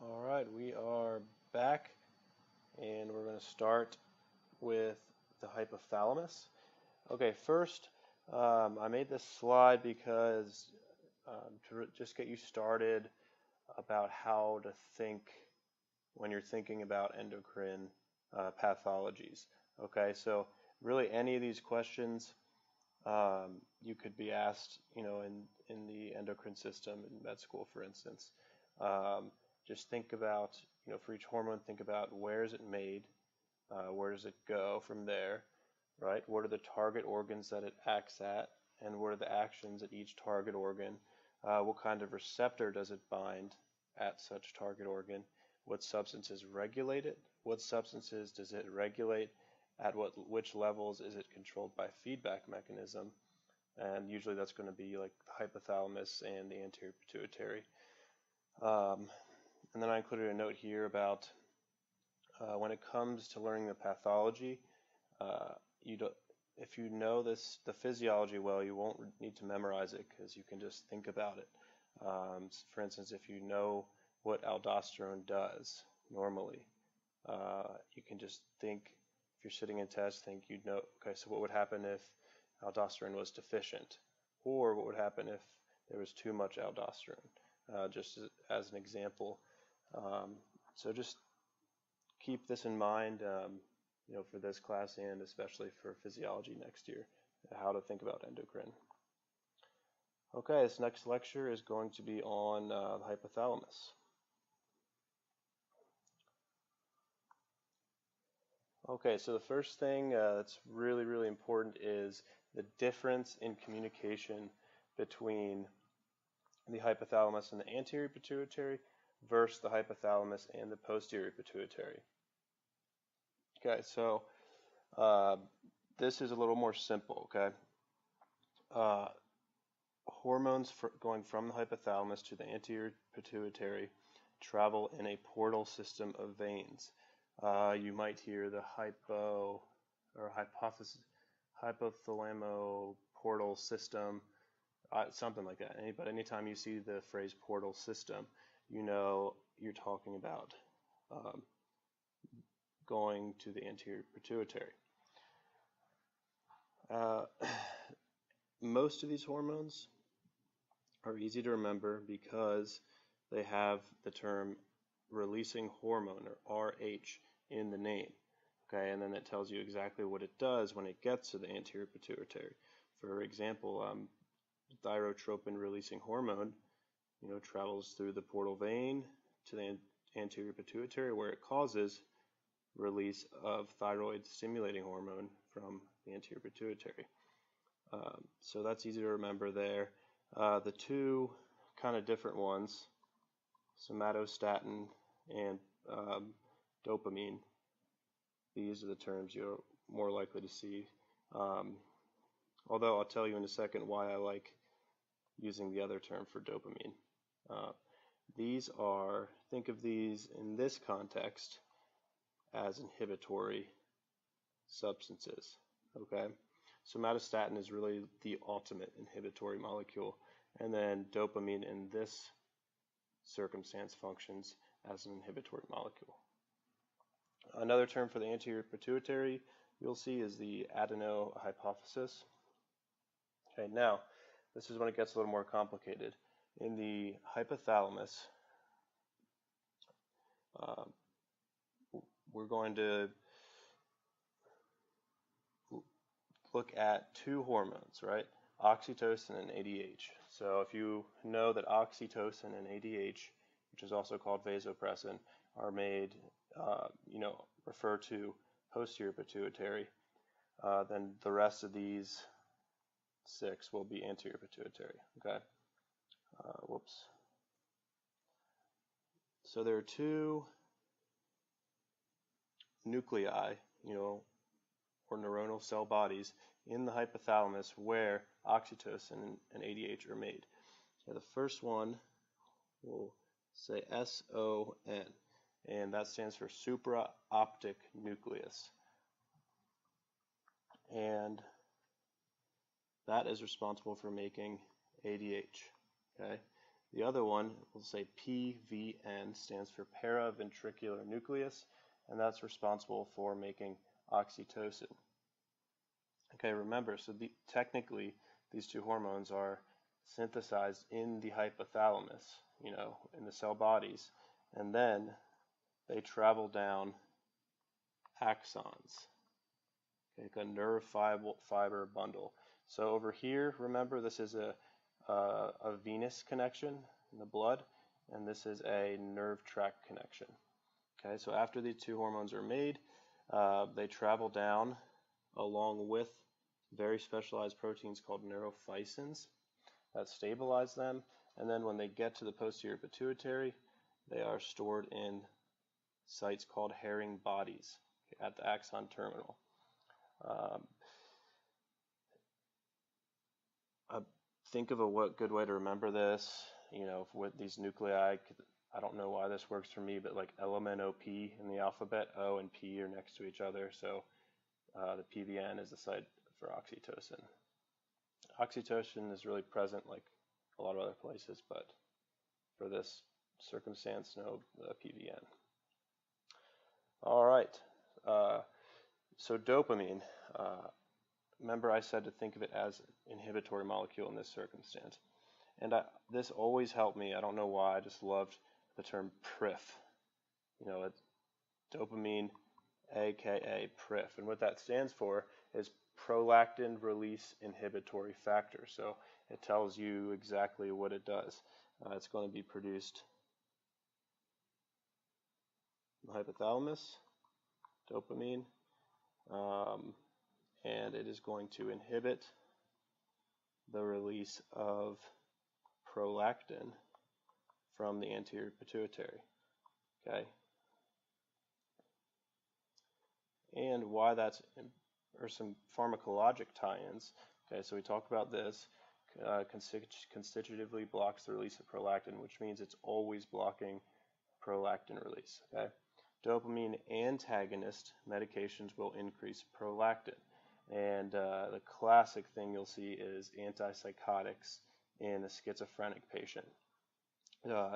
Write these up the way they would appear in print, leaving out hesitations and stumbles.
All right, we are back and we're going to start with the hypothalamus. Okay, first, I made this slide because to just get you started about how to think when you're thinking about endocrine pathologies. Okay, so really any of these questions you could be asked, in the endocrine system in med school, for instance. Just think about, for each hormone, think about where is it made, where does it go from there, right? What are the target organs that it acts at, and what are the actions at each target organ? What kind of receptor does it bind at such target organ? What substances regulate it? What substances does it regulate? At which levels is it controlled by feedback mechanism? And usually that's going to be like the hypothalamus and the anterior pituitary. And then I included a note here about when it comes to learning the pathology, if you know the physiology well, you won't need to memorize it because you can just think about it. For instance, if you know what aldosterone does normally, you can just think, if you're sitting in test, think you'd know, okay, so what would happen if aldosterone was deficient? Or what would happen if there was too much aldosterone? Just as an example. So just keep this in mind, for this class and especially for physiology next year, how to think about endocrine. Okay, this next lecture is going to be on the hypothalamus. Okay, so the first thing that's really, really important is the difference in communication between the hypothalamus and the anterior pituitary versus the hypothalamus and the posterior pituitary. Okay, so this is a little more simple, okay? Hormones going from the hypothalamus to the anterior pituitary travel in a portal system of veins. You might hear the hypothalamo-portal system, something like that. But anytime you see the phrase portal system, you know you're talking about going to the anterior pituitary. Most of these hormones are easy to remember because they have the term releasing hormone, or RH, in the name. Okay, and then it tells you exactly what it does when it gets to the anterior pituitary. For example, thyrotropin releasing hormone, travels through the portal vein to the anterior pituitary, where it causes release of thyroid stimulating hormone from the anterior pituitary. So that's easy to remember there. The two kind of different ones, somatostatin and dopamine, these are the terms you're more likely to see. Although I'll tell you in a second why I like using the other term for dopamine. These are, think of these in this context as inhibitory substances. Okay, somatostatin is really the ultimate inhibitory molecule, and then dopamine in this circumstance functions as an inhibitory molecule. Another term for the anterior pituitary you'll see is the adenohypophysis. Okay, now this is when it gets a little more complicated. In the hypothalamus, we're going to look at two hormones, right? Oxytocin and ADH. So if you know that oxytocin and ADH, which is also called vasopressin, are made, refer to posterior pituitary, then the rest of these 6 will be anterior pituitary. Okay. So there are two nuclei, or neuronal cell bodies in the hypothalamus where oxytocin and ADH are made. So the first one will say SON, and that stands for supraoptic nucleus. And that is responsible for making ADH. Okay, The other one, we'll say PVN, stands for paraventricular nucleus, and that's responsible for making oxytocin. Okay, remember, so technically these two hormones are synthesized in the hypothalamus, in the cell bodies, and then they travel down axons, okay, like a nerve fiber bundle. So over here, remember, this is a venous connection in the blood, and this is a nerve tract connection. Okay, so after these two hormones are made, they travel down along with very specialized proteins called neurophycins that stabilize them, and then when they get to the posterior pituitary, they are stored in sites called Herring bodies at the axon terminal. Think of a good way to remember this, with these nuclei. I don't know why this works for me, but like LMNOP in the alphabet, O and P are next to each other, so the PVN is the site for oxytocin. Oxytocin is really present like a lot of other places, but for this circumstance, no PVN. All right, so dopamine. Remember I said to think of it as an inhibitory molecule in this circumstance. And this always helped me. I don't know why. I just loved the term PRIF. It's dopamine, aka PRIF. And what that stands for is prolactin release inhibitory factor. So it tells you exactly what it does. It's going to be produced in the hypothalamus, dopamine, and it is going to inhibit the release of prolactin from the anterior pituitary. Okay, and why that's, or some pharmacologic tie-ins. Okay, so we talked about this. Constitutively blocks the release of prolactin, which means it's always blocking prolactin release. Okay, dopamine antagonist medications will increase prolactin. And the classic thing you'll see is antipsychotics in a schizophrenic patient,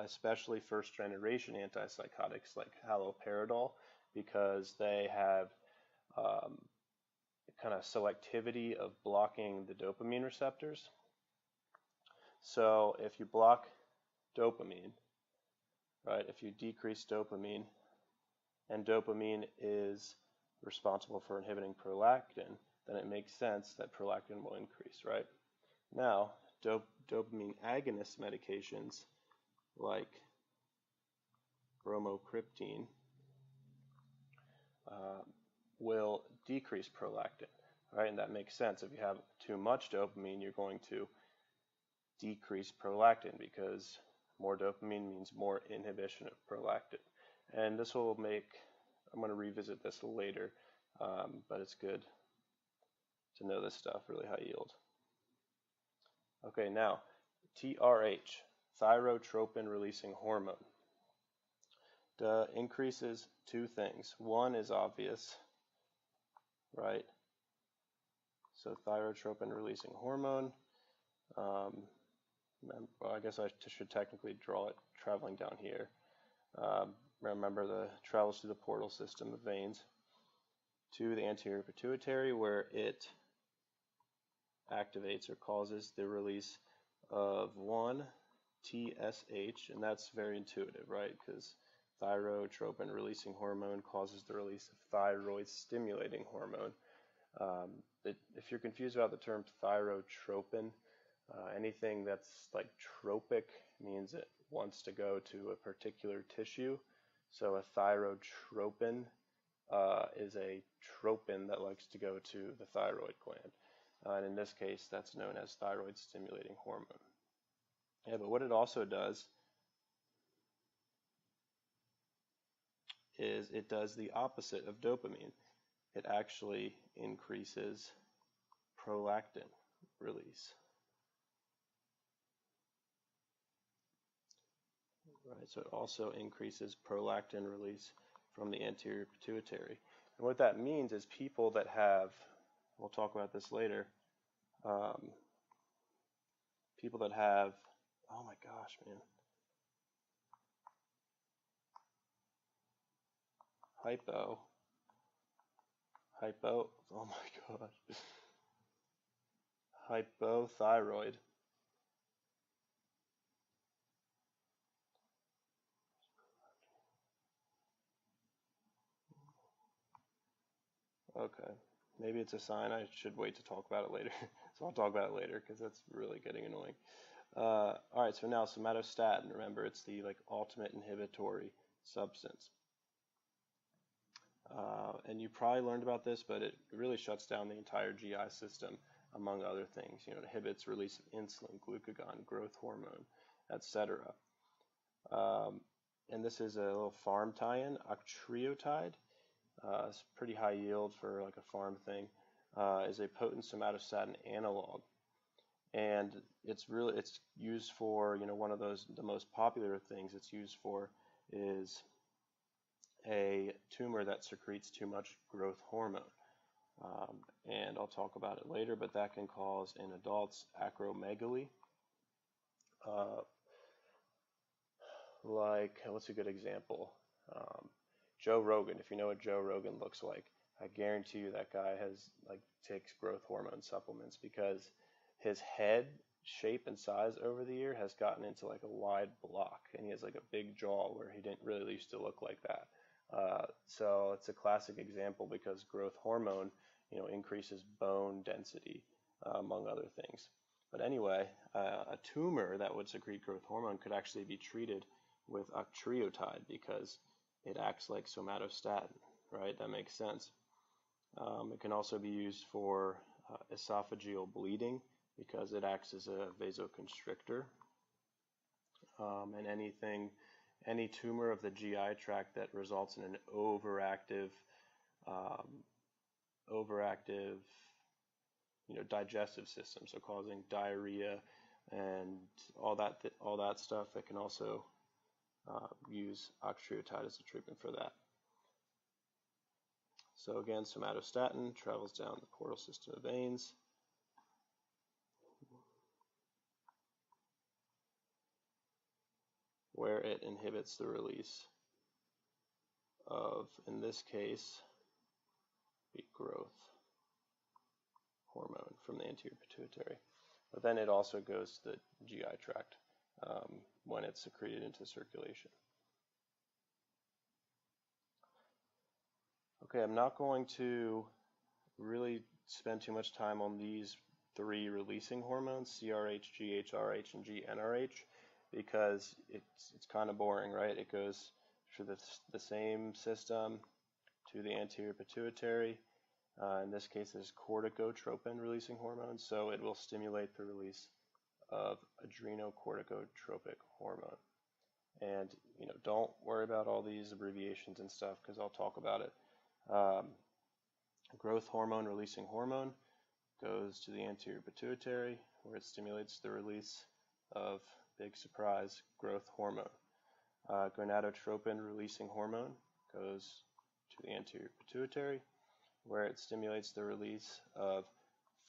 especially first-generation antipsychotics like haloperidol, because they have kind of selectivity of blocking the dopamine receptors. So if you block dopamine, right, if you decrease dopamine, and dopamine is responsible for inhibiting prolactin, then it makes sense that prolactin will increase, right? Now, dopamine agonist medications like bromocriptine will decrease prolactin, right? And that makes sense. If you have too much dopamine, you're going to decrease prolactin, because more dopamine means more inhibition of prolactin. And this will make, I'm going to revisit this later, but it's good to know this stuff, really high yield. Okay, now, TRH, thyrotropin releasing hormone, increases two things. One is obvious, right? So thyrotropin releasing hormone, well, I guess I should technically draw it traveling down here. Remember, the travels through the portal system of veins to the anterior pituitary, where it activates or causes the release of 1-TSH, and that's very intuitive, right? Because thyrotropin releasing hormone causes the release of thyroid stimulating hormone. If you're confused about the term thyrotropin, anything that's like tropic means it wants to go to a particular tissue. So a thyrotropin is a tropin that likes to go to the thyroid gland. And in this case, that's known as thyroid stimulating hormone. Yeah, but what it also does is it does the opposite of dopamine. It actually increases prolactin release. Right, so it also increases prolactin release from the anterior pituitary. And what that means is people that have, we'll talk about this later, people that have Oh my gosh, man. Oh my gosh. Hypothyroid. Okay. Maybe it's a sign I should wait to talk about it later. So I'll talk about it later because that's really getting annoying. All right, so now somatostatin, remember it's the ultimate inhibitory substance. And you probably learned about this, but it really shuts down the entire GI system, among other things. You know, it inhibits release of insulin, glucagon, growth hormone, etc. And this is a little farm tie-in, octreotide. It's pretty high yield for like a farm thing. Is a potent somatostatin analog, and it's used for, you know, one of the most popular things it's used for is a tumor that secretes too much growth hormone. And I'll talk about it later, but that can cause in adults acromegaly. What's a good example? Joe Rogan. If you know what Joe Rogan looks like, I guarantee you that guy takes growth hormone supplements because his head shape and size over the year has gotten into like a wide block, and he has like a big jaw where he didn't really used to look like that. So it's a classic example because growth hormone, you know, increases bone density, among other things. But anyway, a tumor that would secrete growth hormone could actually be treated with octreotide because it acts like somatostatin, right? That makes sense. It can also be used for esophageal bleeding because it acts as a vasoconstrictor. And any tumor of the GI tract that results in an overactive, you know, digestive system, so causing diarrhea and all that stuff, that can also use octreotide as a treatment for that. So again, somatostatin travels down the portal system of veins. Where it inhibits the release of, in this case, the growth hormone from the anterior pituitary. But then it also goes to the GI tract when it's secreted into circulation. Okay, I'm not going to really spend too much time on these three releasing hormones, CRH, GHRH, and GnRH, because it's kind of boring, right? It goes through the same system to the anterior pituitary. In this case, it's corticotropin releasing hormone, so it will stimulate the release of adrenocorticotropic hormone. And you know, don't worry about all these abbreviations and stuff because I'll talk about it. Growth hormone releasing hormone goes to the anterior pituitary where it stimulates the release of, big surprise, growth hormone. Gonadotropin releasing hormone goes to the anterior pituitary where it stimulates the release of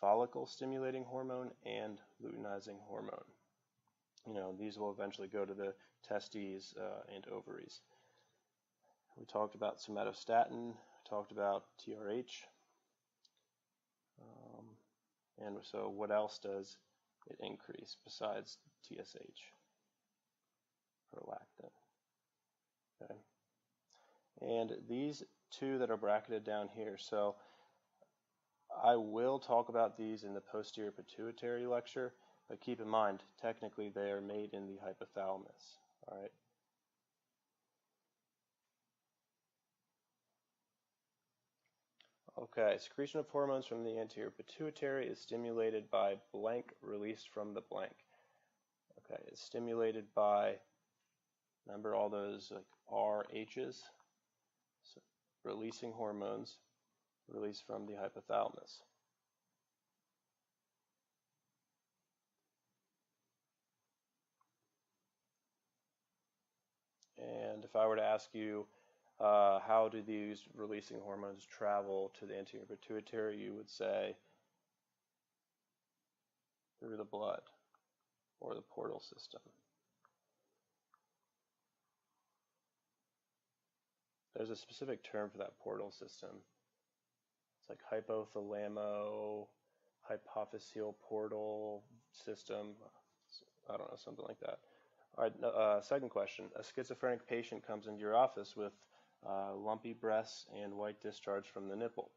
follicle stimulating hormone and luteinizing hormone. You know, these will eventually go to the testes and ovaries. We talked about somatostatin, talked about TRH. And so what else does it increase besides TSH? Prolactin. Okay. And these two that are bracketed down here, so I will talk about these in the posterior pituitary lecture, but keep in mind, technically they are made in the hypothalamus, all right? Okay, secretion of hormones from the anterior pituitary is stimulated by blank released from the blank. Okay, it's stimulated by, remember all those like RHs, so releasing hormones released from the hypothalamus. And if I were to ask you, how do these releasing hormones travel to the anterior pituitary, you would say through the blood. or the portal system. There's a specific term for that portal system. It's like hypothalamo, hypophyseal portal system. I don't know, something like that. All right, second question. A schizophrenic patient comes into your office with lumpy breasts and white discharge from the nipple.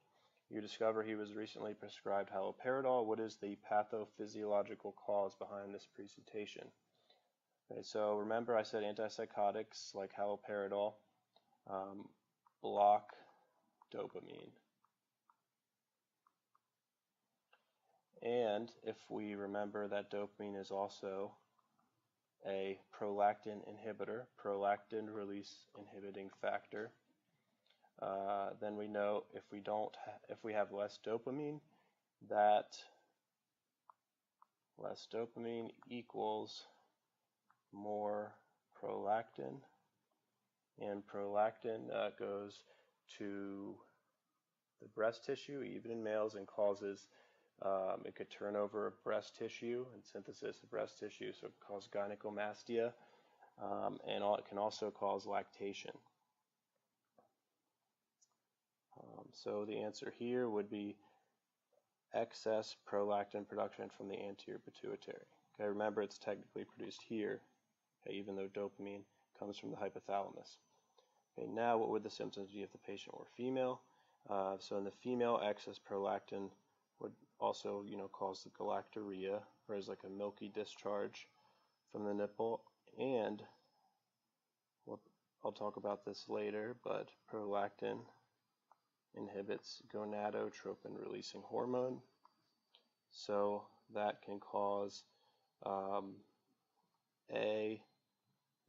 You discover he was recently prescribed haloperidol. What is the pathophysiological cause behind this presentation? Okay, so remember I said antipsychotics like haloperidol block dopamine. And if we remember that dopamine is also a prolactin inhibitor, prolactin release inhibiting factor, then we know if we have less dopamine, that less dopamine equals more prolactin, and prolactin goes to the breast tissue, even in males, and causes it could turn over breast tissue and synthesis of breast tissue, so it can cause gynecomastia, and it can also cause lactation. So the answer here would be excess prolactin production from the anterior pituitary. Okay, remember it's technically produced here, okay, even though dopamine comes from the hypothalamus. Okay, now what would the symptoms be if the patient were female? So in the female, excess prolactin would also, cause the galactorrhea, or as like a milky discharge from the nipple, and I'll talk about this later, but prolactin inhibits gonadotropin releasing hormone, so that can cause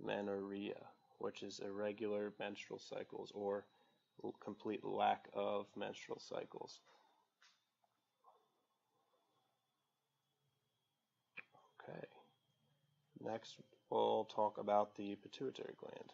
amenorrhea, which is irregular menstrual cycles or complete lack of menstrual cycles. Okay, next we'll talk about the pituitary gland.